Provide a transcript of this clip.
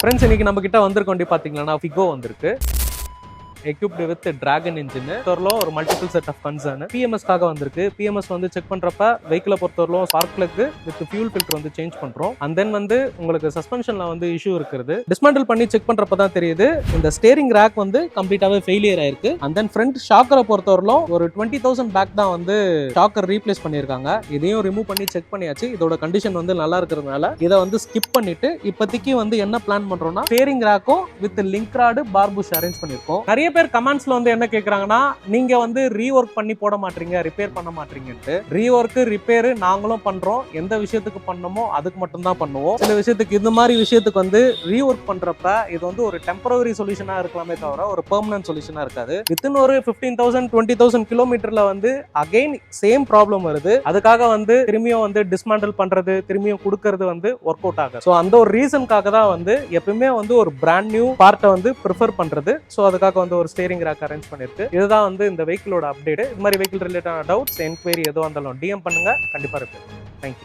Friends, இன்னைக்கு நம்ம கிட்ட வந்திருக்கோண்டி பாத்தீங்கன்னா ஃபிகோ வந்திருக்கு. equipped with Dragon engine. ஒரு மல்டிபிள் செட் ஆஃப் கன்சர்ன் பிஎம்எஸ்க்காக வந்திருக்கு. பிஎம்எஸ் வந்து செக் பண்றப்ப வெஹிக்கிளை பொறுத்தவரையிலும் spark plug with fuel filter வந்து சேஞ்ச் பண்றோம். அண்ட் தென் வந்து உங்களுக்கு சஸ்பென்ஷன்ல வந்து இஷ்யூ இருக்குது. டிஸ்மேண்டில் பண்ணி செக் பண்றப்ப தான் தெரியுது இந்த ஸ்டேரிங் ரேக் வந்து கம்ப்ளீட்டாவே ஃபெயிலியர் ஆயிருக்கு. அண்ட் தென் ஃப்ரண்ட் ஷாக்கரை பொறுத்தவரையிலும் ஒரு 20,000 பேக் தான் வந்து ஷாக்கர் ரீப்ளேஸ் பண்ணியிருக்காங்க. இதையும் ரிமூவ் பண்ணி செக் பண்ணியாச்சு. இதோட கண்டிஷன் வந்து நல்லா இருக்கிறதுனால இதை வந்து ஸ்கிப் பண்ணிட்டு இப்போதைக்கு வந்து என்ன பிளான் பண்றோம்னா ஸ்டேரிங் ரேக்கும் with link rod bar bush arrange பண்ணிருக்கோம். நிறைய பேர் கமெண்ட்ஸ்ல வந்து என்ன கேக்குறாங்கன்னா, நீங்க வந்து ரீவொர்க் பண்ணி போட மாட்டீங்க, ரிப்பேர் பண்ண மாட்டீங்கன்ட்டு. ரீவொர்க் ரிப்பேர் நாங்களும் பண்றோம். எந்த விஷயத்துக்கு பண்ணணுமோ அதுக்கு மட்டும் தான் பண்ணுவோம். சில விஷயத்துக்கு இந்த மாதிரி விஷயத்துக்கு வந்து ரீவொர்க் பண்றப்ப இது வந்து ஒரு டெம்பரரி சொல்யூஷனா இருக்கலாமே தவிர ஒரு பெர்மனன்ட் சொல்யூஷனா இருக்காது. வித்தின் ஒரு 15,000 20,000 கிலோமீட்டர்ல வந்து அகைன் சேம் ப்ராப்ளம் வருது. அதுக்காக வந்து திரும்பியும் வந்து டிஸ்மேண்டில் பண்றது, திரும்பியும் கொடுக்கறது வந்து ஒர்க் அவுட் ஆகாது. ஸோ அந்த ஒரு ரீசனுக்காக தான் வந்து எப்பவுமே வந்து ஒரு பிராண்ட் நியூ பார்ட்டை வந்து ப்ரிஃபர் பண்றது. ஸோ அதுக்காக வந்து ஒரு ஸ்டேரிங் ரேக் அரேஞ்ச் பண்ணிருக்கு. இதுதான் வந்து இந்த வெஹிக்கிளோட அப்டேட். இது மாதிரி வெஹிக்கிள் ரிலேட்டடான டவுட்ஸ், என்கொயரி எதுவாக இருந்தாலும் டிஎம் பண்ணுங்க, கண்டிப்பா இருக்கு. தேங்க்யூ.